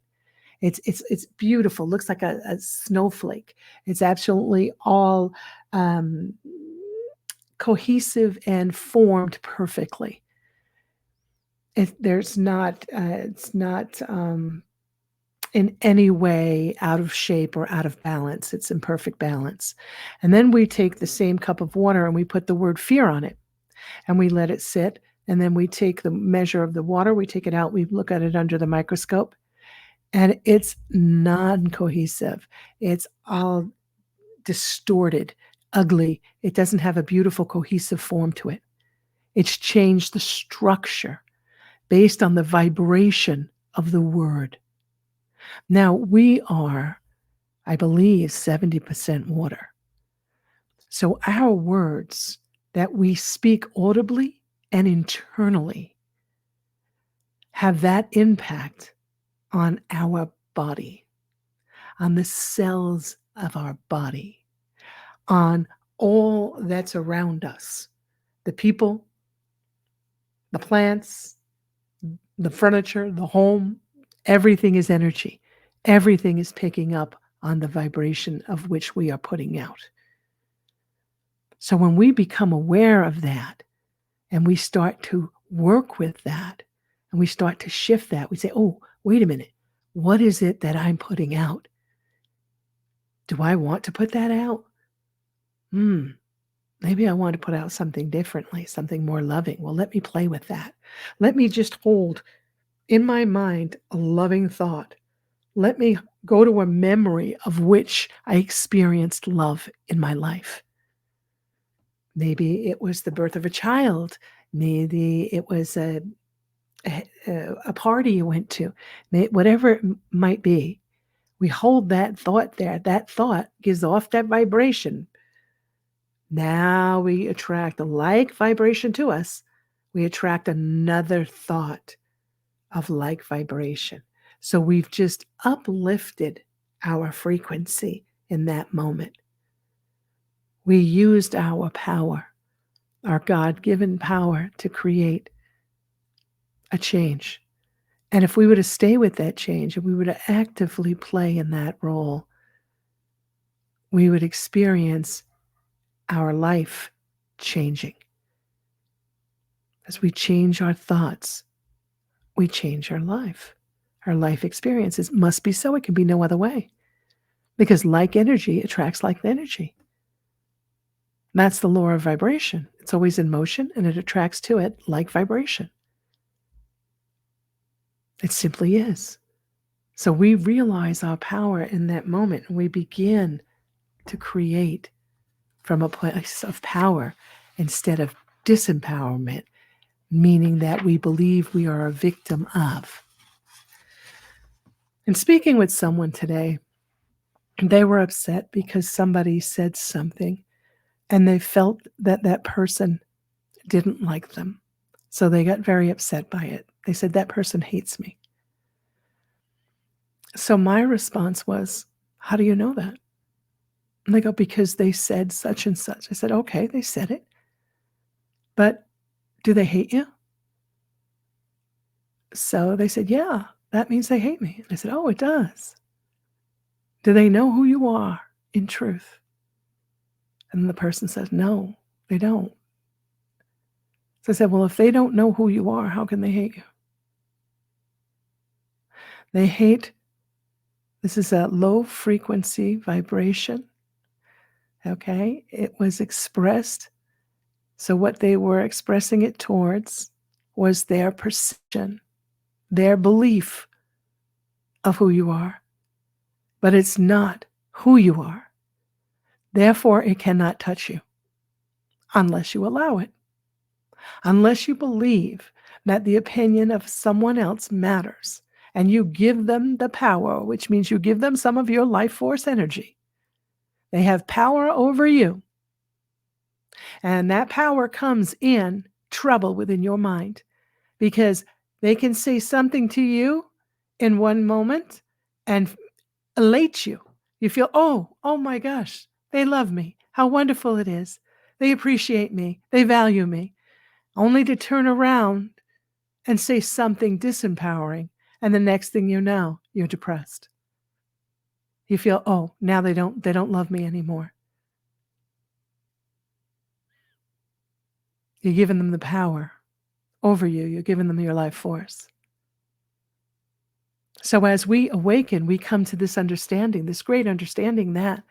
It's beautiful. Looks like a snowflake. It's absolutely all cohesive and formed perfectly. It's not in any way out of shape or out of balance. It's in perfect balance. And then we take the same cup of water and we put the word fear on it and we let it sit. And then we take the measure of the water, we take it out, we look at it under the microscope, and it's non-cohesive. It's all distorted, ugly. It doesn't have a beautiful, cohesive form to it. It's changed the structure based on the vibration of the word. Now, we are, I believe, 70% water. So our words that we speak audibly and internally have that impact on our body, on the cells of our body, on all that's around us, the people, the plants, the furniture, the home. Everything is energy. Everything is picking up on the vibration of which we are putting out. So when we become aware of that and we start to work with that and we start to shift that, we say, oh, wait a minute. What is it that I'm putting out? Do I want to put that out? Maybe I want to put out something differently, something more loving. Well, let me play with that. Let me just hold in my mind a loving thought. Let me go to a memory of which I experienced love in my life. Maybe it was the birth of a child. Maybe it was a party you went to. Whatever it might be, we hold that thought there. That thought gives off that vibration. Now we attract a like vibration to us. We attract another thought of like vibration. So we've just uplifted our frequency in that moment. We used our power, our God-given power, to create a change. And if we were to stay with that change, if we were to actively play in that role, we would experience our life changing. As we change our thoughts, we change our life. Our life experiences must be so. It can be no other way. Because like energy attracts like energy. That's the law of vibration. It's always in motion, and it attracts to it like vibration. It simply is. So we realize our power in that moment, and we begin to create from a place of power instead of disempowerment, meaning that we believe we are a victim of. And speaking with someone today, they were upset because somebody said something and they felt that that person didn't like them. So they got very upset by it. They said, that person hates me. So my response was, how do you know that? And they go, because they said such and such. I said, okay, they said it. But do they hate you? So they said, yeah, that means they hate me. And I said, oh, it does. Do they know who you are in truth? And the person says, no, they don't. So I said, well, if they don't know who you are, how can they hate you? They hate, this is a low frequency vibration. Okay, it was expressed. So what they were expressing it towards was their perception, their belief of who you are. But it's not who you are. Therefore, it cannot touch you unless you allow it. Unless you believe that the opinion of someone else matters and you give them the power, which means you give them some of your life force energy. They have power over you. And that power comes in trouble within your mind because they can say something to you in one moment and elate you. You feel, oh my gosh, they love me. How wonderful it is. They appreciate me. They value me. Only to turn around and say something disempowering. And the next thing you know, you're depressed. You feel, oh, now they don't love me anymore. You're giving them the power over you. You're giving them your life force. So as we awaken, we come to this understanding, this great understanding that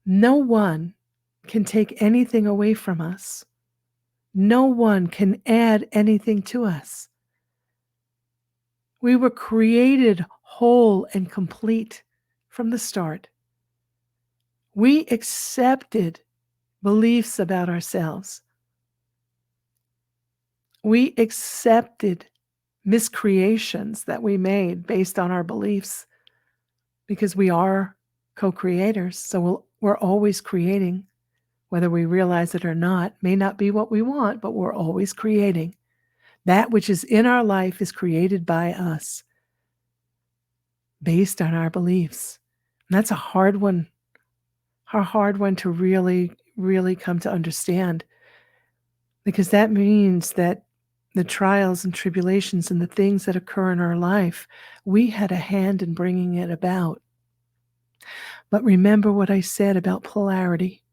no one can take anything away from us. No one can add anything to us. We were created whole and complete from the start. We accepted beliefs about ourselves. We accepted miscreations that we made based on our beliefs because we are co-creators. So we're always creating, whether we realize it or not. May not be what we want, but we're always creating. That which is in our life is created by us based on our beliefs. And that's a hard one to really, really come to understand, because that means that the trials and tribulations and the things that occur in our life, we had a hand in bringing it about. But remember what I said about polarity,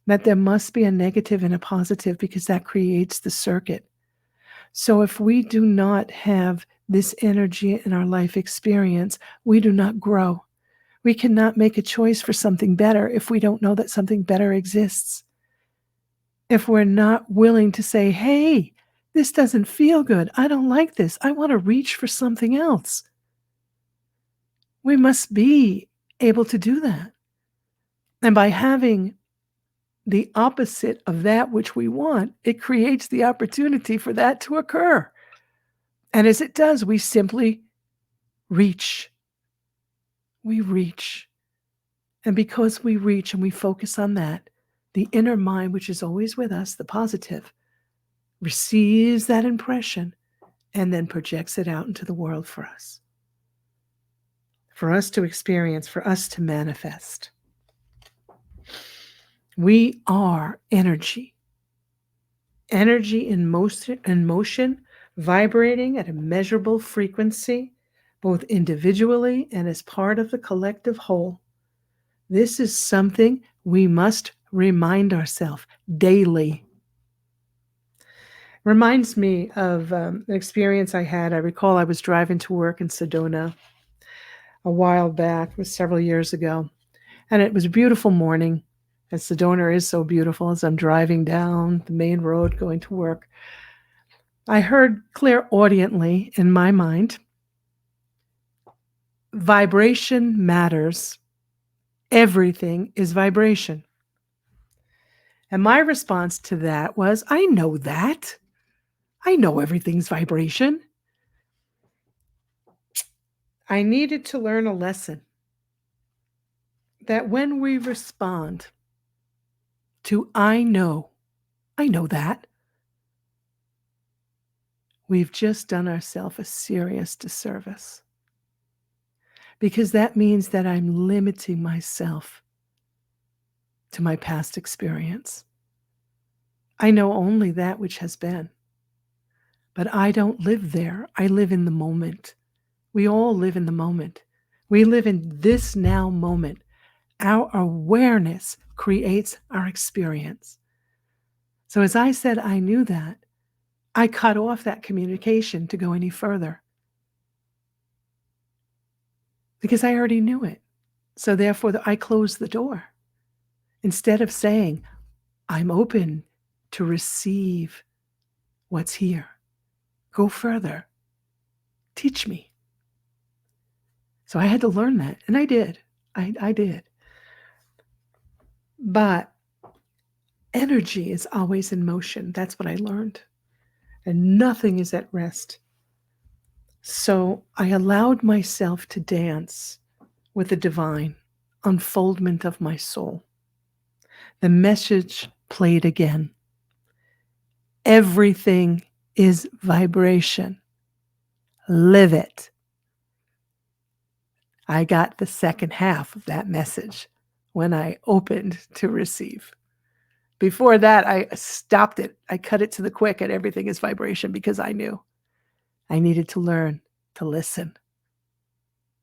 that there must be a negative and a positive because that creates the circuit. So if we do not have this energy in our life experience, we do not grow. We cannot make a choice for something better if we don't know that something better exists. if we're not willing to say, hey, this doesn't feel good. I don't like this. I want to reach for something else. We must be able to do that. And by having the opposite of that which we want, it creates the opportunity for that to occur. And as it does, we simply reach. We reach. And because we reach and we focus on that, the inner mind, which is always with us, the positive, receives that impression and then projects it out into the world for us to experience, for us to manifest. We are energy. Energy in motion, vibrating at a measurable frequency, both individually and as part of the collective whole. This is something we must remind ourselves daily. Reminds me of an experience I had. I recall I was driving to work in Sedona a while back, it was several years ago, and it was a beautiful morning. And Sedona is so beautiful. As I'm driving down the main road going to work, I heard clairaudiently in my mind, vibration matters. Everything is vibration. And my response to that was, I know that. I know everything's vibration. I needed to learn a lesson that when we respond to I know that, we've just done ourselves a serious disservice. Because that means that I'm limiting myself to my past experience. I know only that which has been. But I don't live there. I live in the moment. We all live in the moment. We live in this now moment. Our awareness creates our experience. So as I said, I knew that. I cut off that communication to go any further. Because I already knew it. So therefore, I closed the door. Instead of saying, I'm open to receive what's here. Go further. Teach me. So I had to learn that. And I did. I did. But energy is always in motion. That's what I learned. And nothing is at rest. So I allowed myself to dance with the divine unfoldment of my soul. The message played again. Everything is vibration. Live it. I got the second half of that message when I opened to receive. Before that, I stopped it. I cut it to the quick and everything is vibration because I knew I needed to learn to listen.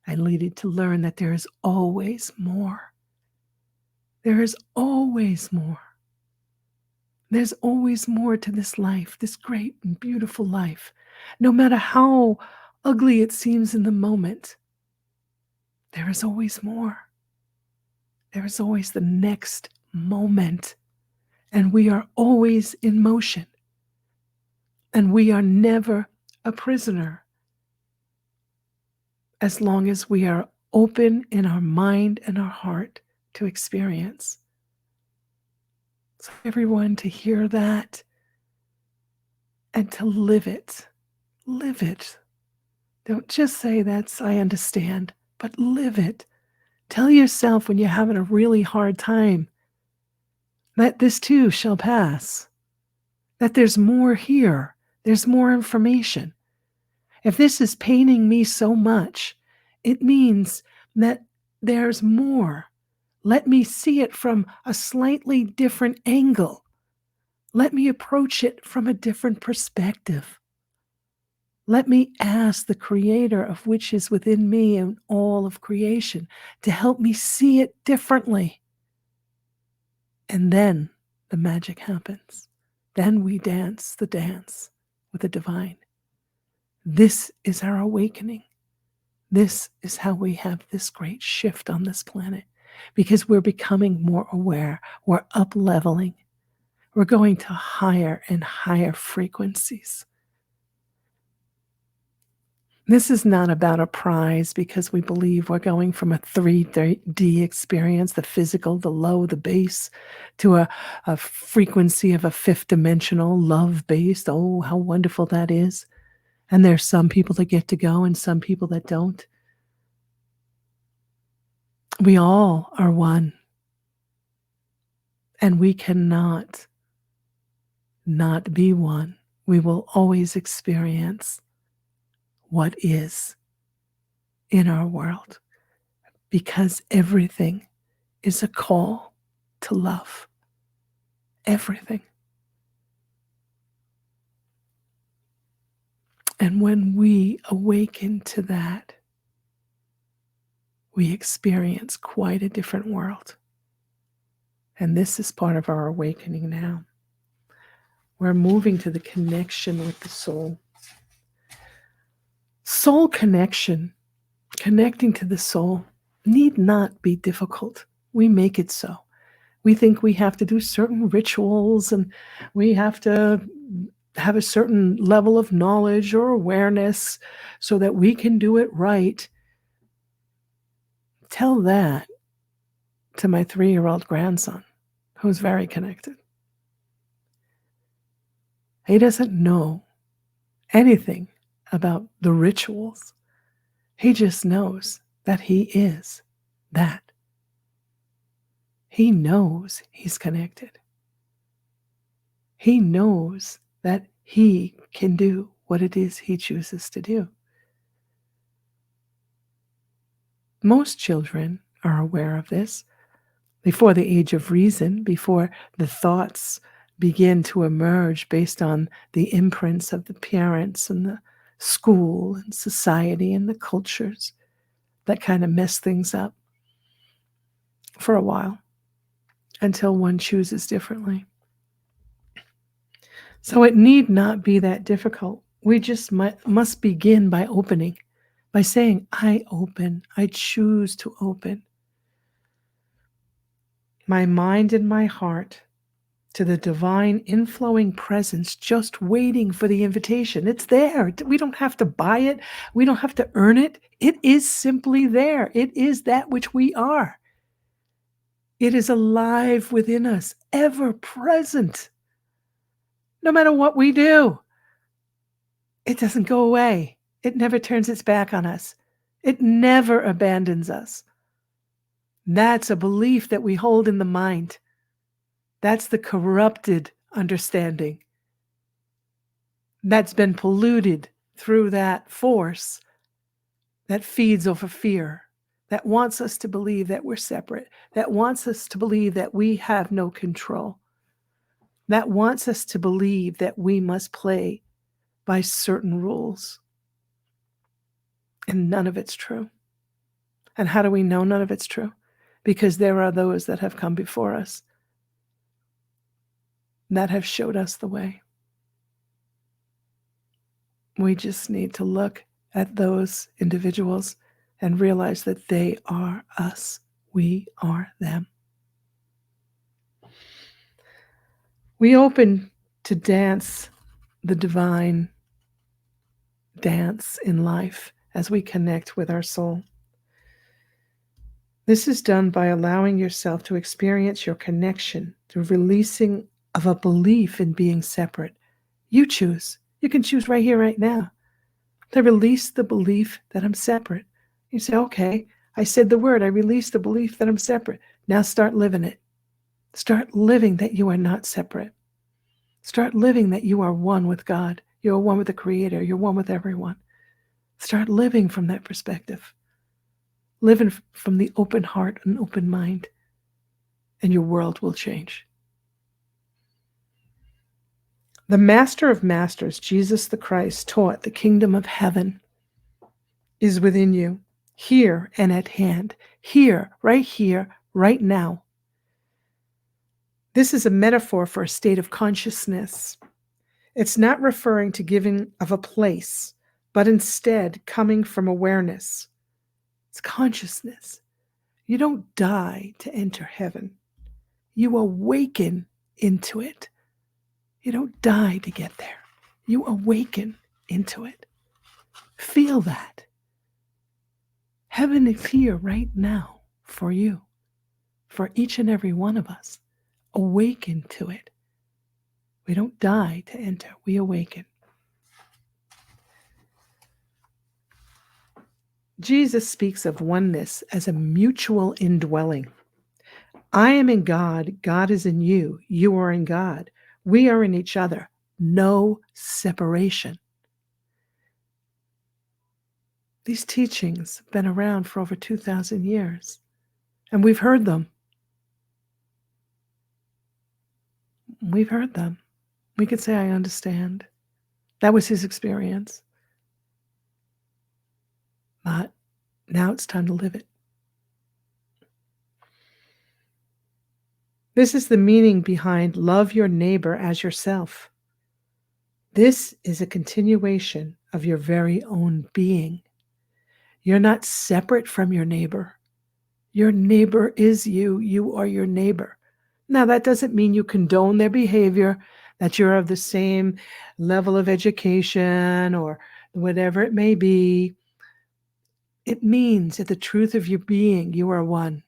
I needed to learn that there is always more. There is always more. There's always more to this life, this great and beautiful life. No matter how ugly it seems in the moment, there is always more. There is always the next moment. And we are always in motion. And we are never a prisoner as long as we are open in our mind and our heart to experience. So everyone to hear that and to live it. Live it. Don't just say that's, I understand, but live it. Tell yourself when you're having a really hard time that this too shall pass, that there's more here, there's more information. If this is paining me so much, it means that there's more. Let me see it from a slightly different angle. Let me approach it from a different perspective. Let me ask the Creator of which is within me and all of creation to help me see it differently. And then the magic happens. Then we dance the dance with the divine. This is our awakening. This is how we have this great shift on this planet, because we're becoming more aware. We're up-leveling. We're going to higher and higher frequencies. This is not about a prize because we believe we're going from a 3D experience, the physical, the low, the base, to a frequency of a fifth dimensional, love-based. Oh, how wonderful that is. And there's some people that get to go and some people that don't. We all are one. And we cannot not be one. We will always experience what is in our world because everything is a call to love. Everything. And when we awaken to that, we experience quite a different world. And this is part of our awakening now. We're moving to the connection with the soul. Soul connection, connecting to the soul, need not be difficult. We make it so. We think we have to do certain rituals and we have to have a certain level of knowledge or awareness so that we can do it right. Tell that to my 3-year-old grandson, who's very connected. He doesn't know anything about the rituals. He just knows that he is that. He knows he's connected. He knows that he can do what it is he chooses to do. Most children are aware of this before the age of reason, before the thoughts begin to emerge based on the imprints of the parents and the school and society and the cultures that kind of mess things up for a while until one chooses differently. So it need not be that difficult. We just must begin by opening, by saying, I open, I choose to open my mind and my heart to the divine inflowing presence, just waiting for the invitation. It's there. We don't have to buy it. We don't have to earn it. It is simply there. It is that which we are. It is alive within us, ever present. No matter what we do, it doesn't go away. It never turns its back on us. It never abandons us. That's a belief that we hold in the mind. That's the corrupted understanding that's been polluted through that force that feeds over fear, that wants us to believe that we're separate, that wants us to believe that we have no control, that wants us to believe that we must play by certain rules. And none of it's true. And how do we know none of it's true? Because there are those that have come before us that have showed us the way. We just need to look at those individuals and realize that they are us. We are them. We open to dance the divine dance in life as we connect with our soul. This is done by allowing yourself to experience your connection through releasing of a belief in being separate. You choose. You can choose right here, right now, to release the belief that I'm separate. You say, okay, I said the word. I released the belief that I'm separate. Now start living it. Start living that you are not separate. Start living that you are one with God. You're one with the Creator. You're one with everyone. Start living from that perspective. Living from the open heart and open mind, and your world will change. The Master of Masters, Jesus the Christ, taught the kingdom of heaven is within you, here and at hand, here, right now. This is a metaphor for a state of consciousness. It's not referring to giving of a place, but instead coming from awareness. It's consciousness. You don't die to enter heaven. You awaken into it. You don't die to get there. You awaken into it. Feel that. Heaven is here right now for you, for each and every one of us. Awaken to it. We don't die to enter, we awaken. Jesus speaks of oneness as a mutual indwelling. I am in God, God is in you, you are in God, we are in each other, no separation. These teachings have been around for over 2,000 years, and we've heard them. We've heard them. We could say, I understand. That was his experience. But now it's time to live it. This is the meaning behind love your neighbor as yourself. This is a continuation of your very own being. You're not separate from your neighbor. Your neighbor is you. You are your neighbor. Now, that doesn't mean you condone their behavior, that you're of the same level of education or whatever it may be. It means that the truth of your being, you are one.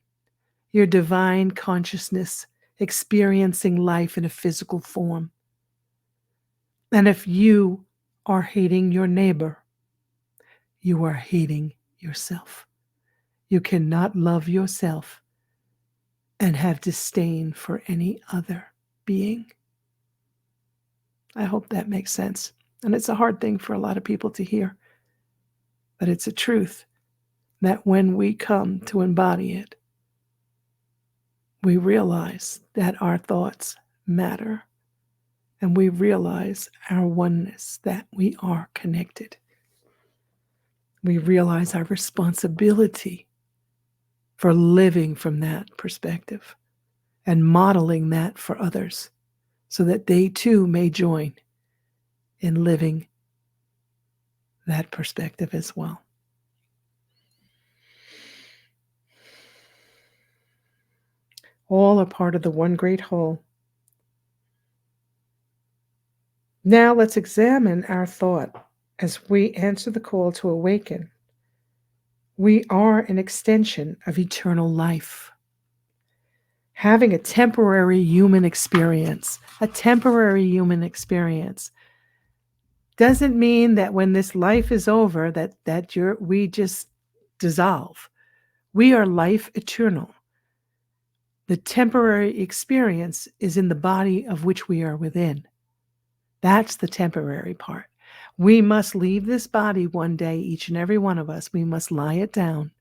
Your divine consciousness experiencing life in a physical form. And if you are hating your neighbor, you are hating yourself. You cannot love yourself and have disdain for any other being. I hope that makes sense. And it's a hard thing for a lot of people to hear. But it's a truth that when we come to embody it, we realize that our thoughts matter. And we realize our oneness, that we are connected. We realize our responsibility for living from that perspective and modeling that for others so that they too may join in living that perspective as well. All are part of the one great whole. Now let's examine our thought as we answer the call to awaken. We are an extension of eternal life. Having a temporary human experience doesn't mean that when this life is over that we just dissolve. We are life eternal. The temporary experience is in the body of which we are within. That's the temporary part. We must leave this body one day, each and every one of us. We must lie it down.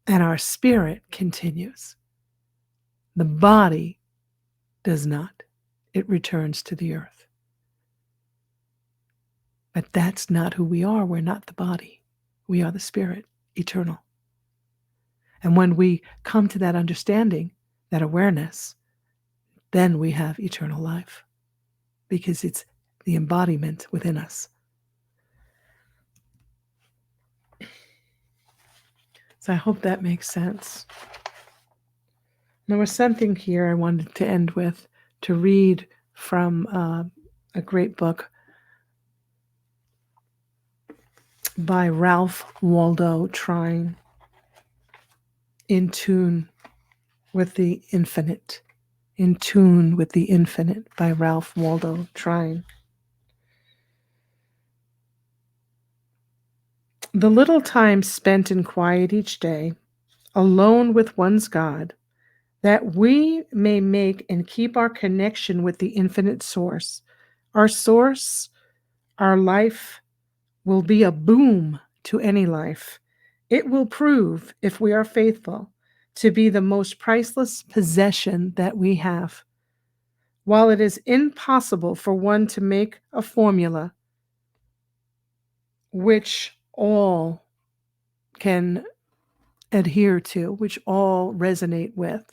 And our spirit continues. The body does not. It returns to the earth. But that's not who we are. We're not the body. We are the spirit, eternal. And when we come to that understanding, that awareness, then we have eternal life because it's the embodiment within us. So I hope that makes sense. There was something here I wanted to end with, to read from a great book by Ralph Waldo Trine, In Tune with the Infinite. In Tune with the Infinite by Ralph Waldo Trine. The little time spent in quiet each day, alone with one's God, that we may make and keep our connection with the infinite source. Our source, our life, will be a boom to any life. It will prove, if we are faithful, to be the most priceless possession that we have. While it is impossible for one to make a formula which all can adhere to, which all resonate with,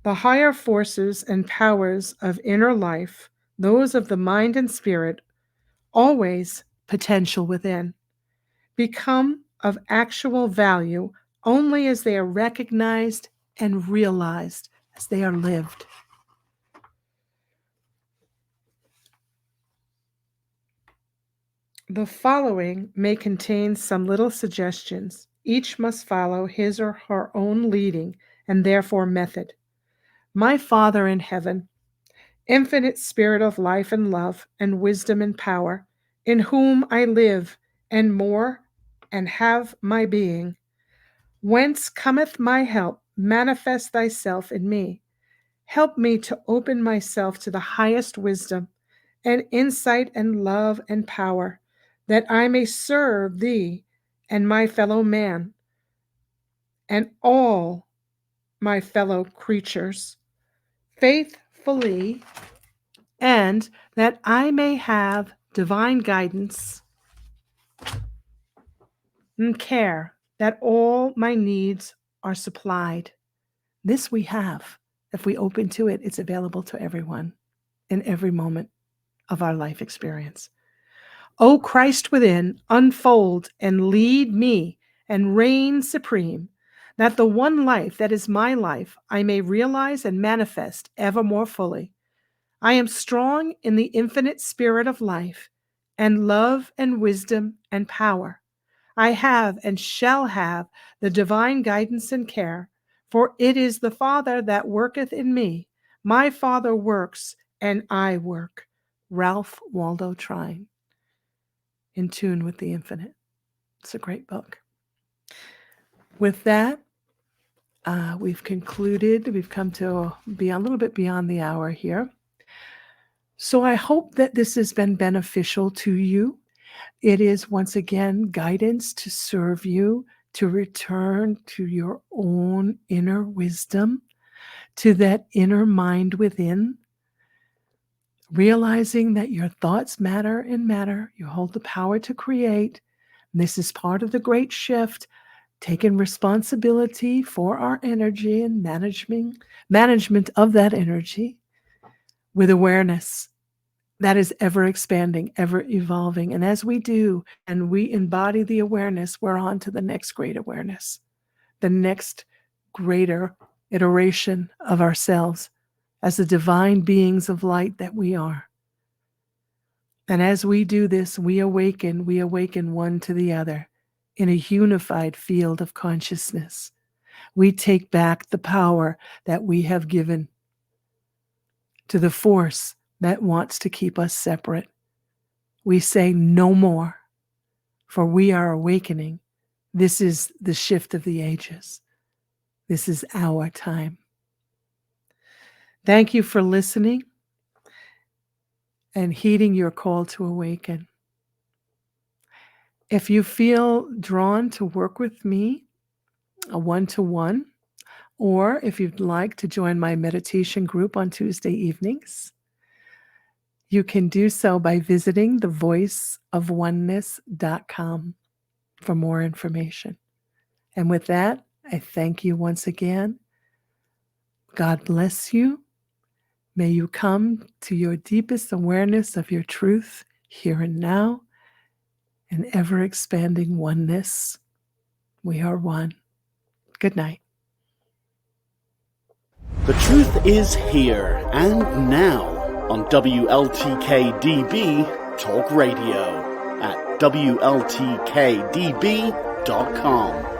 the higher forces and powers of inner life, those of the mind and spirit, always potential within, become of actual value only as they are recognized and realized, as they are lived. The following may contain some little suggestions. Each must follow his or her own leading and therefore method. My Father in heaven, infinite spirit of life and love and wisdom and power, in whom I live and more and have my being, whence cometh my help, manifest thyself in me. Help me to open myself to the highest wisdom and insight and love and power, that I may serve thee and my fellow man and all my fellow creatures faithfully, and that I may have divine guidance and care that all my needs are supplied. This we have. If we open to it, it's available to everyone in every moment of our life experience. O Christ within, unfold and lead me and reign supreme, that the one life that is my life I may realize and manifest ever more fully. I am strong in the infinite spirit of life and love and wisdom and power. I have and shall have the divine guidance and care, for it is the Father that worketh in me. My Father works and I work. Ralph Waldo Trine. In Tune with the Infinite. It's a great book. With that, we've concluded. We've come to be a little bit beyond the hour here. So I hope that this has been beneficial to you. It is, once again, guidance to serve you, to return to your own inner wisdom, to that inner mind within, realizing that your thoughts matter and matter. You hold the power to create. This is part of the great shift, taking responsibility for our energy and management of that energy with awareness that is ever expanding, ever evolving. And as we do, and we embody the awareness, we're on to the next great awareness, the next greater iteration of ourselves as the divine beings of light that we are. And as we do this, we awaken one to the other in a unified field of consciousness. We take back the power that we have given to the force that wants to keep us separate. We say no more, for we are awakening. This is the shift of the ages. This is our time. Thank you for listening and heeding your call to awaken. If you feel drawn to work with me, a one-to-one, or if you'd like to join my meditation group on Tuesday evenings, you can do so by visiting thevoiceofoneness.com for more information. And with that, I thank you once again. God bless you. May you come to your deepest awareness of your truth here and now, and ever-expanding oneness. We are one. Good night. The truth is here and now on WLTK-DB Talk Radio at WLTKDB.com.